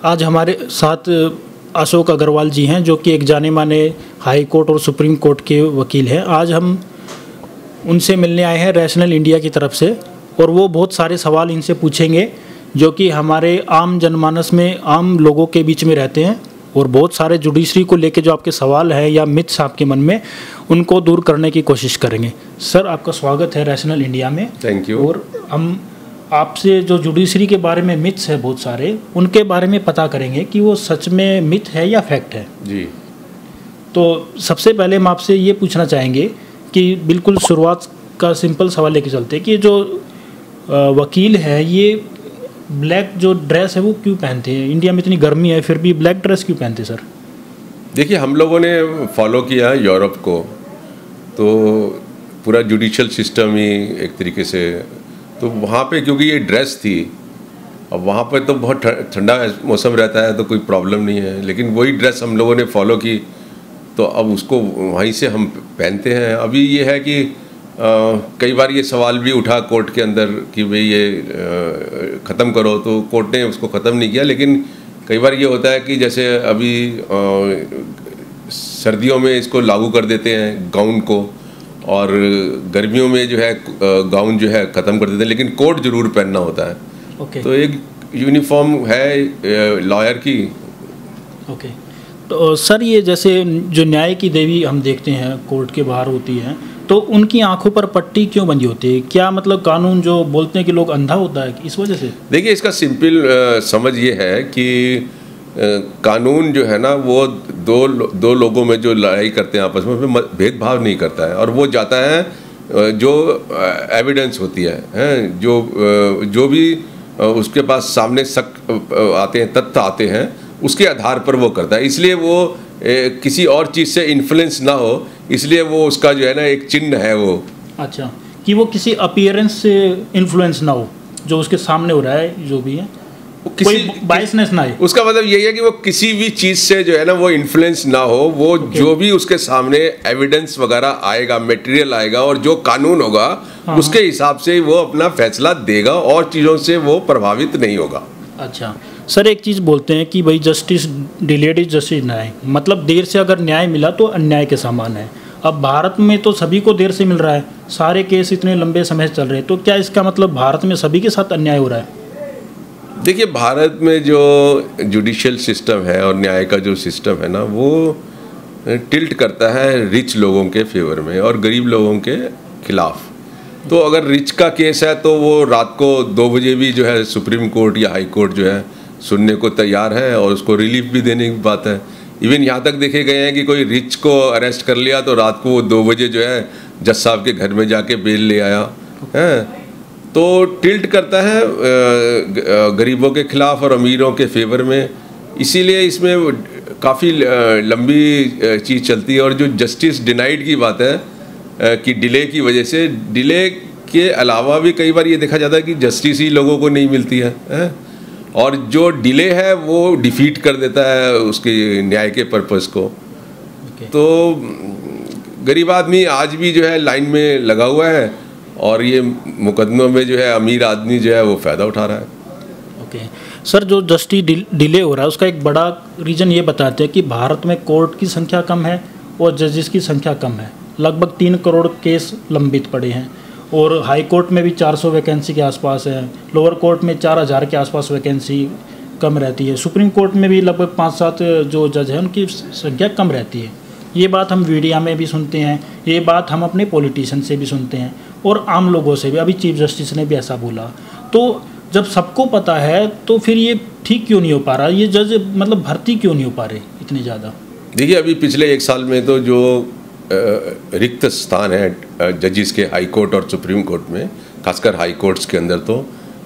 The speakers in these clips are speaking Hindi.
आज हमारे साथ अशोक अग्रवाल जी हैं, जो कि एक जाने माने हाई कोर्ट और सुप्रीम कोर्ट के वकील हैं। आज हम उनसे मिलने आए हैं रैशनल इंडिया की तरफ से, और वो बहुत सारे सवाल इनसे पूछेंगे जो कि हमारे आम जनमानस में, आम लोगों के बीच में रहते हैं, और बहुत सारे जुडिशरी को लेके जो आपके सवाल हैं या मिथ्स आपके मन में, उनको दूर करने की कोशिश करेंगे। सर, आपका स्वागत है रैशनल इंडिया में। Thank you. और हम आपसे जो जुडिशरी के बारे में मिथ्स है बहुत सारे, उनके बारे में पता करेंगे कि वो सच में मिथ है या फैक्ट है। जी। तो सबसे पहले हम आपसे ये पूछना चाहेंगे कि बिल्कुल शुरुआत का सिंपल सवाल लेके चलते हैं कि जो वकील है, ये ब्लैक जो ड्रेस है वो क्यों पहनते हैं? इंडिया में इतनी गर्मी है फिर भी ब्लैक ड्रेस क्यों पहनते हैं सर? देखिए, हम लोगों ने फॉलो किया यूरोप को, तो पूरा जुडिशियल सिस्टम ही एक तरीके से, तो वहाँ पे क्योंकि ये ड्रेस थी, अब वहाँ पे तो बहुत ठंडा मौसम रहता है तो कोई प्रॉब्लम नहीं है, लेकिन वही ड्रेस हम लोगों ने फॉलो की, तो अब उसको वहीं से हम पहनते हैं। अभी ये है कि कई बार ये सवाल भी उठा कोर्ट के अंदर कि भाई ये ख़त्म करो, तो कोर्ट ने उसको ख़त्म नहीं किया। लेकिन कई बार ये होता है कि जैसे अभी सर्दियों में इसको लागू कर देते हैं गाउन को, और गर्मियों में जो है गाउन जो है ख़त्म कर देते हैं, लेकिन कोट ज़रूर पहनना होता है। ओके। तो एक यूनिफॉर्म है लॉयर की। ओके। तो सर, ये जैसे जो न्याय की देवी हम देखते हैं कोर्ट के बाहर होती हैं, तो उनकी आंखों पर पट्टी क्यों बंधी होती है? क्या मतलब कानून जो बोलते हैं कि लोग अंधा होता है, इस वजह से? देखिए, इसका सिंपल समझ ये है कि कानून जो है ना, वो दो लोगों में जो लड़ाई करते हैं आपस में, उसमें भेदभाव नहीं करता है, और वो जाता है जो एविडेंस होती है, जो भी उसके पास सामने आते हैं, तथ्य आते हैं, उसके आधार पर वो करता है। इसलिए वो किसी और चीज़ से इन्फ्लुएंस ना हो, इसलिए वो उसका जो है ना एक चिन्ह है वो। अच्छा, कि वो किसी अपीयरेंस से इन्फ्लुएंस ना हो, जो उसके सामने हो रहा है जो भी है, कोई बायसनेस ना है। उसका मतलब यही है कि वो किसी भी चीज़ से जो है ना वो इन्फ्लुएंस ना हो, वो जो भी उसके सामने एविडेंस वगैरह आएगा, मटेरियल आएगा, और जो कानून होगा उसके हिसाब से वो अपना फैसला देगा, और चीज़ों से वो प्रभावित नहीं होगा। अच्छा सर, एक चीज़ बोलते हैं कि भाई जस्टिस डिलेड इज जस्टिस न्याय, मतलब देर से अगर न्याय मिला तो अन्याय के समान है। अब भारत में तो सभी को देर से मिल रहा है, सारे केस इतने लंबे समय से चल रहे हैं, तो क्या इसका मतलब भारत में सभी के साथ अन्याय हो रहा है? देखिए, भारत में जो जुडिशियल सिस्टम है और न्याय का जो सिस्टम है ना, वो टिल्ट करता है रिच लोगों के फेवर में और गरीब लोगों के खिलाफ। तो अगर रिच का केस है तो वो रात को 2 बजे भी जो है सुप्रीम कोर्ट या हाई कोर्ट जो है सुनने को तैयार है, और उसको रिलीफ भी देने की बात है। इवन यहाँ तक देखे गए हैं कि कोई रिच को अरेस्ट कर लिया तो रात को वो 2 बजे जो है जज साहब के घर में जाके बेल ले आया है। तो टिल्ट करता है गरीबों के खिलाफ और अमीरों के फेवर में, इसीलिए इसमें काफ़ी लंबी चीज़ चलती है। और जो जस्टिस डिनाइड की बात है कि डिले की वजह से, डिले के अलावा भी कई बार ये देखा जाता है कि जस्टिस ही लोगों को नहीं मिलती है, और जो डिले है वो डिफीट कर देता है उसके न्याय के पर्पस को। तो गरीब आदमी आज भी जो है लाइन में लगा हुआ है, और ये मुकदमों में जो है अमीर आदमी जो है वो फ़ायदा उठा रहा है। ओके सर, जो जस्टिस डिले हो रहा है उसका एक बड़ा रीज़न ये बताते हैं कि भारत में कोर्ट की संख्या कम है और जजेस की संख्या कम है। लगभग 3 करोड़ केस लंबित पड़े हैं, और हाई कोर्ट में भी 400 वैकेंसी के आसपास है, लोअर कोर्ट में 4000 के आसपास वैकेंसी कम रहती है, सुप्रीम कोर्ट में भी लगभग 5-7 जो जज हैं उनकी संख्या कम रहती है। ये बात हम मीडिया में भी सुनते हैं, ये बात हम अपने पॉलिटिशियन से भी सुनते हैं, और आम लोगों से भी। अभी चीफ जस्टिस ने भी ऐसा बोला। तो जब सबको पता है तो फिर ये ठीक क्यों नहीं हो पा रहा? ये जज मतलब भर्ती क्यों नहीं हो पा रहे इतने ज़्यादा? देखिए, अभी पिछले 1 साल में तो जो रिक्त स्थान है जजिस के हाई कोर्ट और सुप्रीम कोर्ट में, खासकर हाई कोर्ट्स के अंदर, तो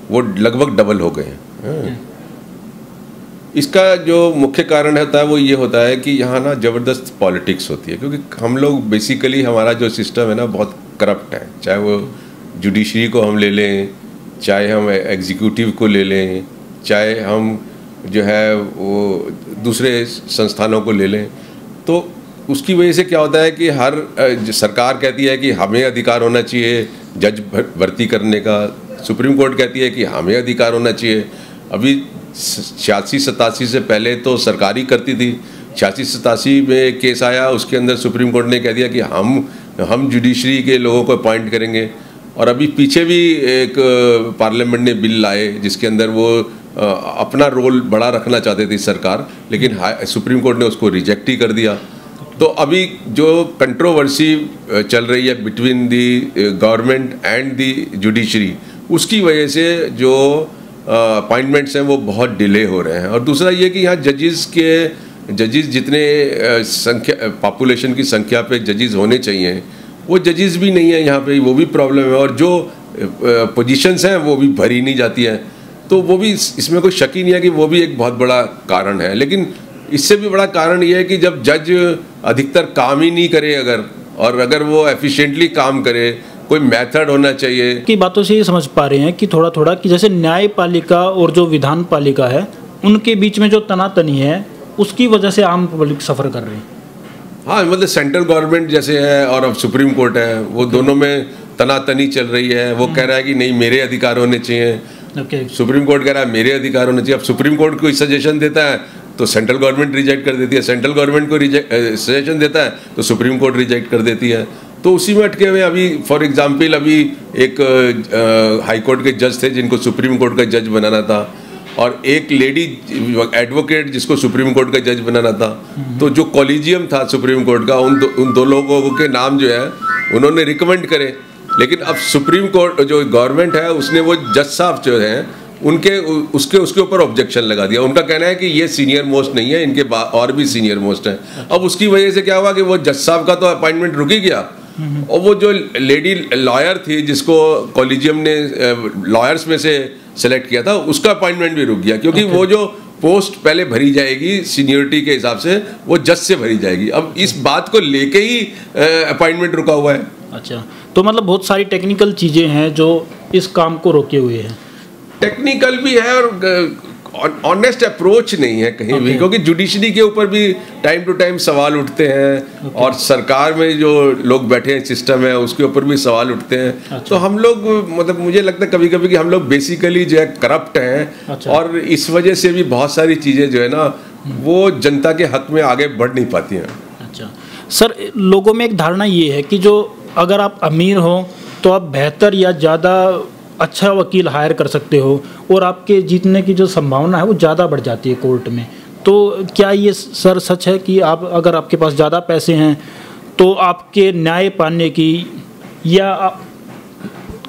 वो लगभग डबल हो गए हैं। इसका जो मुख्य कारण होता है वो ये होता है कि यहाँ ना ज़बरदस्त पॉलिटिक्स होती है, क्योंकि हम लोग बेसिकली, हमारा जो सिस्टम है ना बहुत करप्ट है। चाहे वो जुडिशरी को हम ले लें, चाहे हम एग्जीक्यूटिव को ले लें, चाहे हम जो है वो दूसरे संस्थानों को ले लें, तो उसकी वजह से क्या होता है कि हर सरकार कहती है कि हमें अधिकार होना चाहिए जज भर्ती करने का, सुप्रीम कोर्ट कहती है कि हमें अधिकार होना चाहिए। अभी 86-87 से पहले तो सरकार ही करती थी। 86-87 में केस आया, उसके अंदर सुप्रीम कोर्ट ने कह दिया कि हम जुडिशरी के लोगों को अपॉइंट करेंगे। और अभी पीछे भी एक पार्लियामेंट ने बिल लाए जिसके अंदर वो अपना रोल बड़ा रखना चाहते थे सरकार, लेकिन सुप्रीम कोर्ट ने उसको रिजेक्ट ही कर दिया। तो अभी जो कंट्रोवर्सी चल रही है between the government and the judiciary, उसकी वजह से जो अपॉइंटमेंट्स हैं वो बहुत डिले हो रहे हैं। और दूसरा ये कि यहाँ जजेस जितने पॉपुलेशन की संख्या पे जजेस होने चाहिए वो जजेस भी नहीं है यहाँ पे, वो भी प्रॉब्लम है। और जो पोजीशंस हैं वो भी भरी नहीं जाती हैं, तो वो भी इसमें कोई शक ही नहीं है कि वो भी एक बहुत बड़ा कारण है। लेकिन इससे भी बड़ा कारण ये है कि जब जज अधिकतर काम ही नहीं करे अगर वो एफिशिएंटली काम करे, कोई मेथड होना चाहिए। की बातों से ये समझ पा रहे हैं कि थोड़ा थोड़ा कि जैसे न्यायपालिका और जो विधान पालिका है उनके बीच में जो तनातनी है उसकी वजह से आम पब्लिक सफ़र कर रही है। हाँ, मतलब सेंट्रल गवर्नमेंट जैसे है और अब सुप्रीम कोर्ट है, वो दोनों में तनातनी चल रही है। वो कह रहा है कि नहीं मेरे अधिकार होने चाहिए, सुप्रीम कोर्ट कह रहा है मेरे अधिकार होने चाहिए। अब सुप्रीम कोर्ट कोई सजेशन देता है तो सेंट्रल गवर्नमेंट रिजेक्ट कर देती है, सेंट्रल गवर्नमेंट को सजेशन देता है तो सुप्रीम कोर्ट रिजेक्ट कर देती है। तो उसी में अटके हुए अभी फॉर एग्जांपल अभी एक हाई कोर्ट के जज थे जिनको सुप्रीम कोर्ट का जज बनाना था, और एक लेडी एडवोकेट जिसको सुप्रीम कोर्ट का जज बनाना था। तो जो कॉलेजियम था सुप्रीम कोर्ट का उन दो लोगों के नाम जो है उन्होंने रिकमेंड करे, लेकिन अब सुप्रीम कोर्ट जो गवर्नमेंट है उसने वो जज साहब जो हैं उसके ऊपर ऑब्जेक्शन लगा दिया। उनका कहना है कि ये सीनियर मोस्ट नहीं है, इनके और भी सीनियर मोस्ट हैं। अब उसकी वजह से क्या हुआ कि वो जज साहब का तो अपॉइंटमेंट रुक ही गया, और वो जो लेडी लॉयर थी जिसको कॉलेजियम ने लॉयर्स में से सेलेक्ट किया था उसका अपॉइंटमेंट भी रुक गया, क्योंकि वो जो पोस्ट पहले भरी जाएगी सीनियरिटी के हिसाब से वो जज से भरी जाएगी। अब इस बात को लेके ही अपॉइंटमेंट रुका हुआ है। अच्छा, तो मतलब बहुत सारी टेक्निकल चीज़ें हैं जो इस काम को रोके हुए हैं। टेक्निकल भी है और ऑनेस्ट अप्रोच नहीं है कहीं भी, क्योंकि जुडिशरी के ऊपर भी टाइम टू टाइम सवाल उठते हैं और सरकार में जो लोग बैठे हैं सिस्टम है उसके ऊपर भी सवाल उठते हैं। अच्छा। तो हम लोग मतलब मुझे लगता है कभी कभी कि हम लोग बेसिकली जो है करप्ट हैं। अच्छा। और इस वजह से भी बहुत सारी चीज़ें जो है ना वो जनता के हक में आगे बढ़ नहीं पाती हैं। अच्छा सर, लोगों में एक धारणा ये है कि जो अगर आप अमीर हो तो आप बेहतर या ज़्यादा अच्छा वकील हायर कर सकते हो और आपके जीतने की जो संभावना है वो ज़्यादा बढ़ जाती है कोर्ट में। तो क्या ये सर सच है कि आप अगर आपके पास ज़्यादा पैसे हैं तो आपके न्याय पाने की या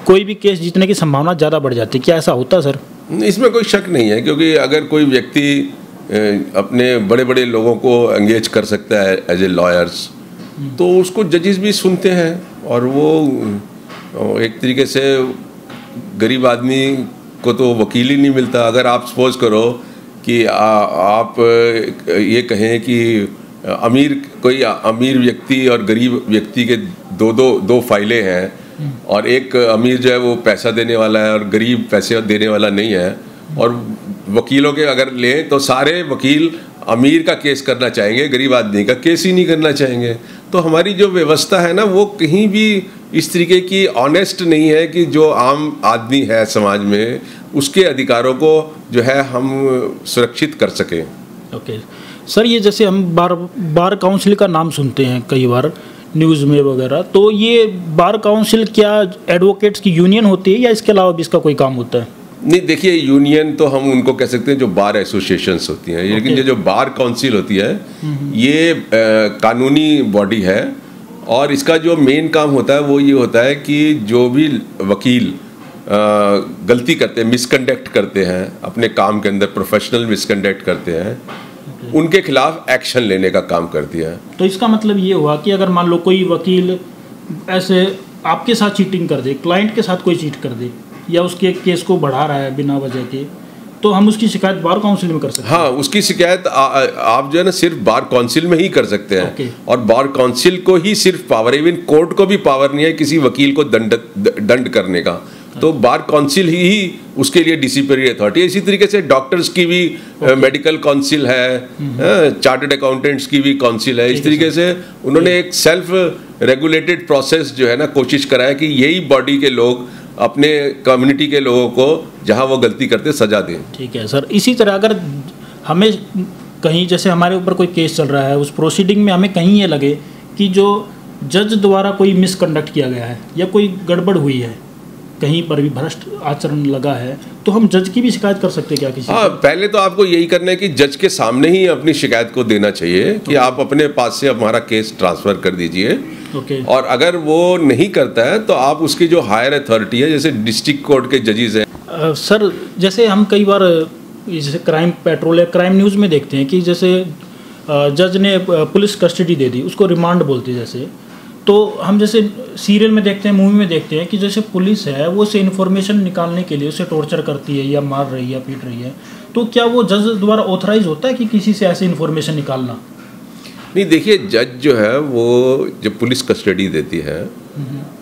कोई भी केस जीतने की संभावना ज़्यादा बढ़ जाती है? क्या ऐसा होता है सर? इसमें कोई शक नहीं है, क्योंकि अगर कोई व्यक्ति अपने बड़े बड़े लोगों को एंगेज कर सकता है एज ए लॉयर्स तो उसको जजेस भी सुनते हैं, और वो एक तरीके से गरीब आदमी को तो वकील ही नहीं मिलता। अगर आप सपोज करो कि आप ये कहें कि कोई अमीर व्यक्ति और गरीब व्यक्ति के दो फाइलें हैं, और एक अमीर जो है वो पैसा देने वाला है और गरीब पैसे देने वाला नहीं है, और वकीलों के अगर लें तो सारे वकील अमीर का केस करना चाहेंगे, गरीब आदमी का केस ही नहीं करना चाहेंगे। तो हमारी जो व्यवस्था है ना वो कहीं भी इस तरीके की ऑनेस्ट नहीं है कि जो आम आदमी है समाज में उसके अधिकारों को जो है हम सुरक्षित कर सकें। ओके सर, ये जैसे हम बार काउंसिल का नाम सुनते हैं कई बार न्यूज़ में वगैरह, तो ये बार काउंसिल क्या एडवोकेट्स की यूनियन होती है या इसके अलावा भी इसका कोई काम होता है? नहीं, देखिए यूनियन तो हम उनको कह सकते हैं जो बार एसोसिएशंस होती हैं, लेकिन ये जो बार काउंसिल होती है ये कानूनी बॉडी है, और इसका जो मेन काम होता है वो ये होता है कि जो भी वकील गलती करते हैं, मिसकंडक्ट करते हैं अपने काम के अंदर, प्रोफेशनल मिसकंडक्ट करते हैं, उनके खिलाफ एक्शन लेने का काम करती है। तो इसका मतलब ये हुआ कि अगर मान लो कोई वकील ऐसे आपके साथ चीटिंग कर दे, क्लाइंट के साथ कोई चीट कर दे या उसके केस को बढ़ा रहा है बिना वजह के, तो हम उसकी शिकायत बार काउंसिल में कर सकते हैं? हाँ, उसकी शिकायत आप जो है ना सिर्फ बार काउंसिल में ही कर सकते हैं। और बार काउंसिल को ही सिर्फ पावर, इवन कोर्ट को भी पावर नहीं है किसी वकील को दंड करने का। तो बार काउंसिल ही उसके लिए डिसिप्लिनरी अथॉरिटी है। इसी तरीके से डॉक्टर्स की भी मेडिकल काउंसिल है, चार्टर्ड अकाउंटेंट्स की भी काउंसिल है। इस तरीके से उन्होंने एक सेल्फ रेगुलेटेड प्रोसेस जो है ना कोशिश करा है कि यही बॉडी के लोग अपने कम्युनिटी के लोगों को जहां वो गलती करते सजा दें। ठीक है सर। इसी तरह अगर हमें कहीं जैसे हमारे ऊपर कोई केस चल रहा है, उस प्रोसीडिंग में हमें कहीं ये लगे कि जो जज द्वारा कोई मिसकंडक्ट किया गया है या कोई गड़बड़ हुई है, कहीं पर भी भ्रष्ट आचरण लगा है, तो हम जज की भी शिकायत कर सकते हैं क्या किसी? हाँ, पहले तो आपको यही करना है कि जज के सामने ही अपनी शिकायत को देना चाहिए कि आप अपने पास से हमारा केस ट्रांसफ़र कर दीजिए। और अगर वो नहीं करता है तो आप उसकी जो हायर अथॉरिटी है, जैसे डिस्ट्रिक्ट कोर्ट के जजेस हैं। सर जैसे हम कई बार जैसे क्राइम पेट्रोल या क्राइम न्यूज़ में देखते हैं कि जैसे जज ने पुलिस कस्टडी दे दी, उसको रिमांड बोलते हैं जैसे, तो हम जैसे सीरियल में देखते हैं, मूवी में देखते हैं कि जैसे पुलिस है वो उसे इन्फॉर्मेशन निकालने के लिए उसे टॉर्चर करती है या मार रही है या पीट रही है, तो क्या वो जज द्वारा ऑथराइज होता है कि किसी से ऐसी इन्फॉर्मेशन निकालना? नहीं, देखिए जज जो है वो जब पुलिस कस्टडी देती है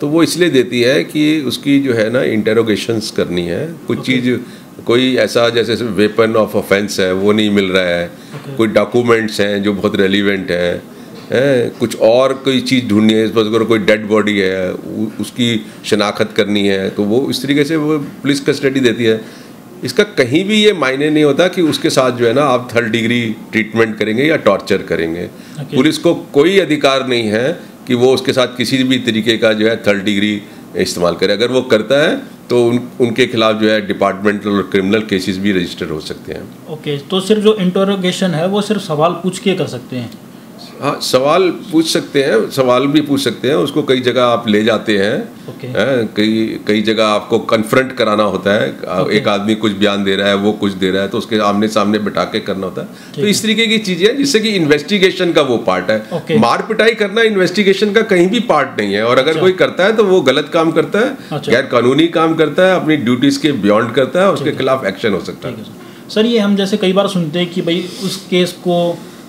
तो वो इसलिए देती है कि उसकी जो है ना इंटेरोगेशंस करनी है, कुछ चीज़, कोई ऐसा जैसे वेपन ऑफ ऑफेंस है वो नहीं मिल रहा है, कोई डॉक्यूमेंट्स हैं जो बहुत रेलिवेंट हैं, कुछ और कोई चीज़ ढूंढनी है, अगर कोई डेड बॉडी है उसकी शनाख्त करनी है, तो वो इस तरीके से वो पुलिस कस्टडी देती है। इसका कहीं भी ये मायने नहीं होता कि उसके साथ जो है ना आप 3rd डिग्री ट्रीटमेंट करेंगे या टॉर्चर करेंगे। पुलिस को कोई अधिकार नहीं है कि वो उसके साथ किसी भी तरीके का जो है 3rd डिग्री इस्तेमाल करे। अगर वो करता है तो उनके खिलाफ जो है डिपार्टमेंटल और क्रिमिनल केसेस भी रजिस्टर हो सकते हैं। ओके, तो सिर्फ जो इंटरोगेशन है वो सिर्फ सवाल पूछ के कर सकते हैं? हाँ, सवाल पूछ सकते हैं, सवाल भी पूछ सकते हैं, उसको कई जगह आप ले जाते हैं। कई जगह आपको कन्फ्रंट कराना होता है। एक आदमी कुछ बयान दे रहा है, वो कुछ दे रहा है, तो उसके आमने सामने बिठा के करना होता है। तो इस तरीके की चीजें हैं जिससे कि इन्वेस्टिगेशन का वो पार्ट है। मार पिटाई करना इन्वेस्टिगेशन का कहीं भी पार्ट नहीं है, और अगर कोई करता है तो वो गलत काम करता है, गैर कानूनी काम करता है, अपनी ड्यूटीज के बियॉन्ड करता है, उसके खिलाफ एक्शन हो सकता है। सर ये हम जैसे कई बार सुनते हैं कि भाई उस केस को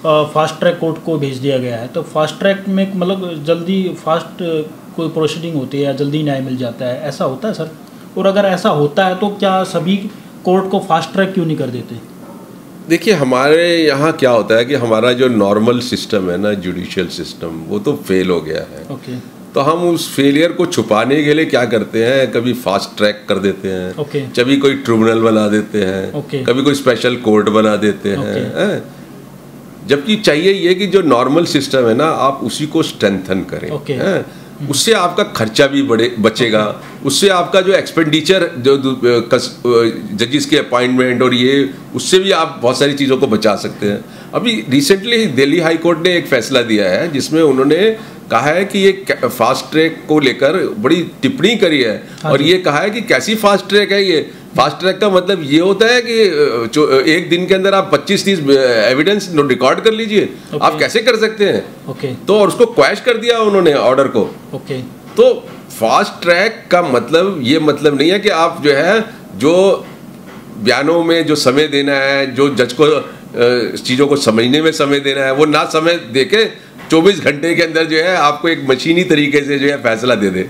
फास्ट ट्रैक कोर्ट को भेज दिया गया है, तो फास्ट ट्रैक में मतलब जल्दी फास्ट कोई प्रोसीडिंग होती है या जल्दी न्याय मिल जाता है, ऐसा होता है सर? और अगर ऐसा होता है तो क्या सभी कोर्ट को फास्ट ट्रैक क्यों नहीं कर देते? देखिए हमारे यहाँ क्या होता है कि हमारा जो नॉर्मल सिस्टम है ना, जुडिशियल सिस्टम, वो तो फेल हो गया है। तो हम उस फेलियर को छुपाने के लिए क्या करते हैं, कभी फास्ट ट्रैक कर देते हैं, कभी कोई ट्रिब्यूनल बना देते हैं, कभी कोई स्पेशल कोर्ट बना देते हैं। जबकि चाहिए ये कि जो नॉर्मल सिस्टम है ना, आप उसी को स्ट्रेंथन करें। उससे आपका खर्चा भी बचेगा, उससे आपका जो एक्सपेंडिचर जो जजेस के अपॉइंटमेंट और ये, उससे भी आप बहुत सारी चीज़ों को बचा सकते हैं। अभी रिसेंटली दिल्ली हाई कोर्ट ने एक फैसला दिया है जिसमें उन्होंने कहा है कि ये फास्ट ट्रैक को लेकर बड़ी टिप्पणी करी है। और ये कहा है कि कैसी फास्ट ट्रैक है ये। फास्ट ट्रैक का मतलब ये होता है कि एक दिन के अंदर आप 25-30 एविडेंस रिकॉर्ड कर लीजिए। आप कैसे कर सकते हैं? तो और उसको क्वैश कर दिया उन्होंने ऑर्डर को। तो फास्ट ट्रैक का मतलब ये मतलब नहीं है कि आप जो है जो बयानों में जो समय देना है, जो जज को चीज़ों को समझने में समय देना है, वो ना समय देके 24 घंटे के अंदर जो है आपको एक मशीनी तरीके से जो है फैसला दे दे।